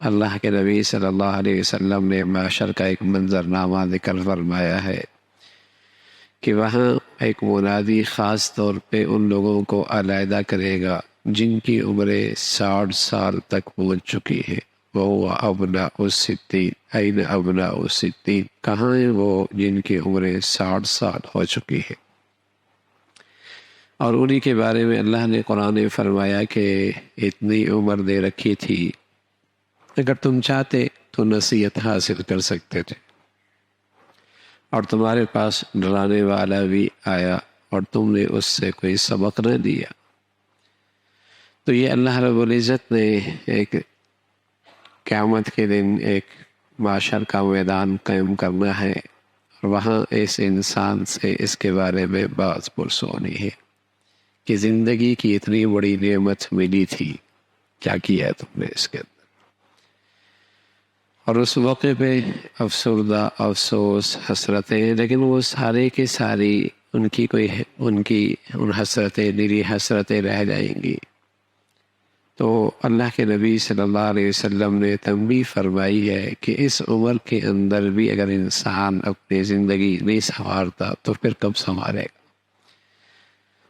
اللہ کے نبی صلی اللہ علیہ وسلم نے معاشر کا ایک منظرنامہ ذکر فرمایا ہے کہ وہاں ایک منادی خاص طور پہ ان لوگوں کو علیحدہ کرے گا جن کی عمریں 60 سال تک پہنچ چکی ہے۔ وہ ابناء الستین، این ابناء الستین، کہاں ہیں وہ جن کی عمریں 60 سال ہو چکی ہے؟ اور انہی کے بارے میں اللہ نے قرآن میں فرمایا کہ اتنی عمر دے رکھی تھی، اگر تم چاہتے تو نصیحت حاصل کر سکتے تھے، اور تمہارے پاس ڈرانے والا بھی آیا اور تم نے اس سے کوئی سبق نہ دیا۔ تو یہ اللہ رب العزت نے ایک قیامت کے دن ایک معاشر کا میدان قائم کرنا ہے، اور وہاں اس انسان سے اس کے بارے میں بات پرس ہونی ہے کہ زندگی کی اتنی بڑی نعمت ملی تھی، کیا کیا ہے تم نے اس کے اندر؟ اور اس موقع پہ افسردہ، افسوس، حسرتیں، لیکن وہ سارے کے ساری ان کی حسرتیں نیری حسرتیں رہ جائیں گی۔ تو اللہ کے نبی صلی اللہ علیہ وسلم نے تنبیہ فرمائی ہے کہ اس عمر کے اندر بھی اگر انسان اپنی زندگی نہیں سنوارتا تو پھر کب سنوارے گا؟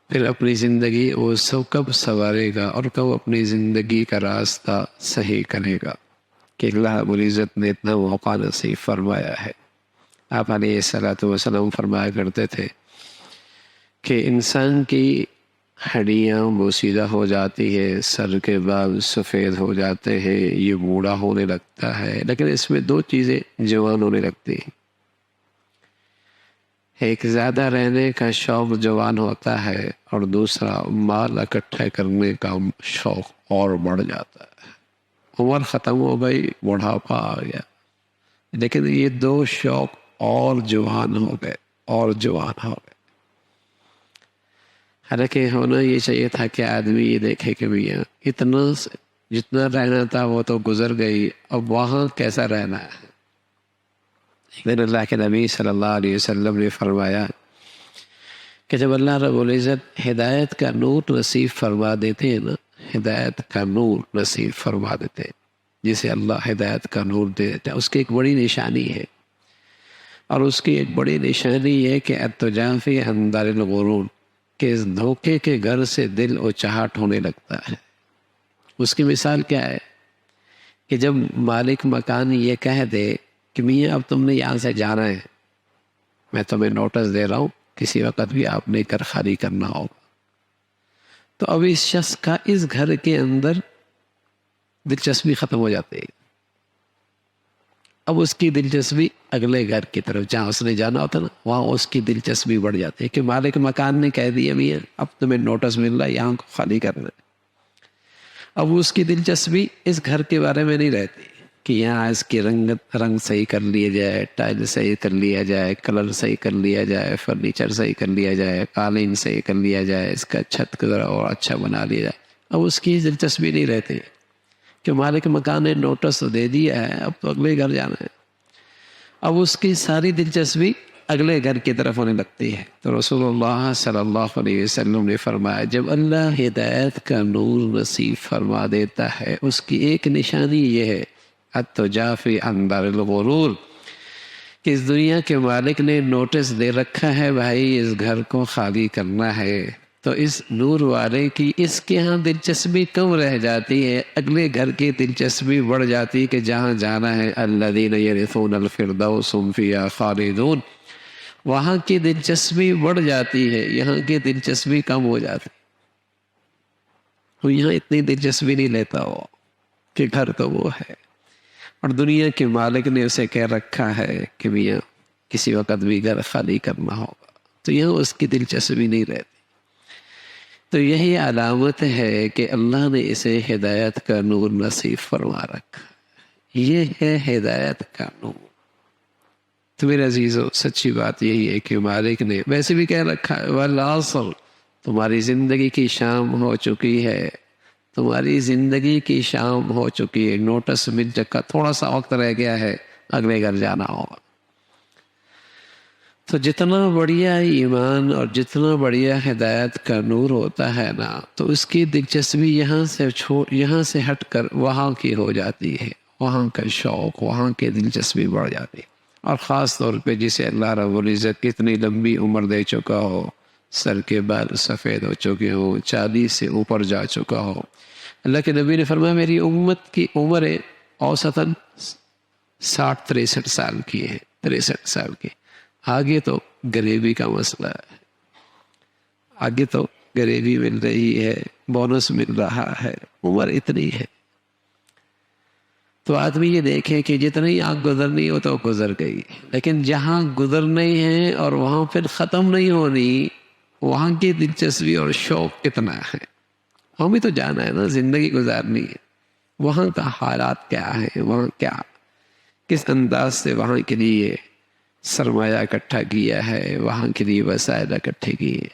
پھر اپنی زندگی وہ سب کب سنوارے گا اور کب اپنی زندگی کا راستہ صحیح کرے گا؟ کہ اللہ رب العزت نے اتنا موقع نصیب فرمایا ہے۔ آپ علیہ الصلوۃ والسلام فرمایا کرتے تھے کہ انسان کی ہڈیاں بوسیدہ ہو جاتی ہے، سر کے بال سفید ہو جاتے ہیں، یہ بوڑھا ہونے لگتا ہے، لیکن اس میں دو چیزیں جوان ہونے لگتی ہیں۔ ایک زیادہ رہنے کا شوق جوان ہوتا ہے، اور دوسرا مال اکٹھا کرنے کا شوق اور بڑھ جاتا ہے۔ عمر ختم ہو گئی، بڑھاپا آ گیا، لیکن یہ دو شوق اور جوان ہو گئے، اور جوان ہو گئے۔ حالانکہ ہونا یہ چاہیے تھا کہ آدمی یہ دیکھے کہ میاں اتنا جتنا رہنا تھا وہ تو گزر گئی، اب وہاں کیسا رہنا ہے۔ لیکن اللہ کے نبی صلی اللہ علیہ وسلم نے فرمایا کہ جب اللہ رب العزت ہدایت کا نور نصیب فرما دیتے ہیں نا، ہدایت کا نور نصیب فرما دیتے ہیں، جسے اللہ ہدایت کا نور دے دیتا ہے، اس کی ایک بڑی نشانی ہے، اور اس کی ایک بڑی نشانی یہ کہ التجافی عن دار الغرور، کہ اس دھوکے کے گھر سے دل اچاہٹ ہونے لگتا ہے۔ اس کی مثال کیا ہے کہ جب مالک مکان یہ کہہ دے کہ میاں اب تم نے یہاں سے جانا ہے، میں تمہیں نوٹس دے رہا ہوں، کسی وقت بھی آپ نے گھر خالی کرنا ہوگا، تو اب اس شخص کا اس گھر کے اندر دلچسپی ختم ہو جاتی ہے۔ اب اس کی دلچسپی اگلے گھر کی طرف جہاں اس نے جانا ہوتا نا، وہاں اس کی دلچسپی بڑھ جاتی ہے کہ مالک مکان نے کہہ دیا میاں اب تمہیں نوٹس مل رہا ہے، یہاں کو خالی کرنا ہے۔ اب اس کی دلچسپی اس گھر کے بارے میں نہیں رہتی کہ یہاں اس کی رنگ صحیح کر لیا جائے، ٹائل صحیح کر لیا جائے، کلر صحیح کر لیا جائے، فرنیچر صحیح کر لیا جائے، قالین صحیح کر لیا جائے، اس کا چھت کو ذرا اور اچھا بنا لیا جائے۔ اب اس کی دلچسپی نہیں رہتی کہ مالک مکان نے نوٹس تو دے دیا ہے، اب تو اگلے گھر جانا ہے۔ اب اس کی ساری دلچسپی اگلے گھر کی طرف ہونے لگتی ہے۔ تو رسول اللہ صلی اللہ علیہ وسلم نے فرمایا جب اللہ ہدایت کا نور نصیب فرما دیتا ہے، اس کی ایک نشانی یہ ہے التجافی عن دار الغرور، کہ اس دنیا کے مالک نے نوٹس دے رکھا ہے بھائی اس گھر کو خالی کرنا ہے، تو اس نور والے کی اس کے ہاں دلچسپی کم رہ جاتی ہے، اگلے گھر کی دلچسپی بڑھ جاتی ہے کہ جہاں جانا ہے الذین یرثون الفردوس هم فیہا خالدون، وہاں کی دلچسپی بڑھ جاتی ہے، یہاں کی دلچسپی کم ہو جاتی ہے۔ تو یہاں اتنی دلچسپی نہیں لیتا وہ کہ گھر تو وہ ہے، اور دنیا کے مالک نے اسے کہہ رکھا ہے کہ میاں کسی وقت بھی گھر خالی کرنا ہوگا، تو یہاں اس کی دلچسپی نہیں رہتی۔ تو یہی علامت ہے کہ اللہ نے اسے ہدایت کا نور نصیب فرما رکھا، یہ ہے ہدایت کا نور۔ تو میرے عزیزو سچی بات یہی ہے کہ مالک نے ویسے بھی کہہ رکھا ہے والعصر، تمہاری زندگی کی شام ہو چکی ہے، تمہاری زندگی کی شام ہو چکی ہے، نوٹس مل چکا، تھوڑا سا وقت رہ گیا ہے، اگلے گھر جانا ہوگا۔ تو جتنا بڑھیا ایمان اور جتنا بڑھیا ہدایت کا نور ہوتا ہے نا، تو اس کی دلچسپی یہاں سے ہٹ کر وہاں کی ہو جاتی ہے، وہاں کا شوق، وہاں کی دلچسپی بڑھ جاتی. اور خاص طور پہ جسے اللہ رب العزت کتنی لمبی عمر دے چکا ہو، سر کے بال سفید ہو چکے ہوں، 40 سے اوپر جا چکا ہو. اللہ کے نبی نے فرمایا میری امت کی عمر اوسطاً 63 سال کی ہے، 63 سال کی. آگے تو غریبی کا مسئلہ ہے، آگے تو غریبی مل رہی ہے، بونس مل رہا ہے، عمر اتنی ہے. تو آدمی یہ دیکھے کہ جتنی آنکھ گزرنی ہو تو گزر گئی، لیکن جہاں گزرنی ہے اور وہاں پھر ختم نہیں ہونی، وہاں کی دلچسپی اور شوق کتنا ہے. ہمیں تو جانا ہے نا، زندگی گزارنی ہے. وہاں کا حالات کیا ہے، وہاں کیا کس انداز سے وہاں کے لیے سرمایہ اکٹھا کیا ہے، وہاں کے لیے وسائل اکٹھے کیے.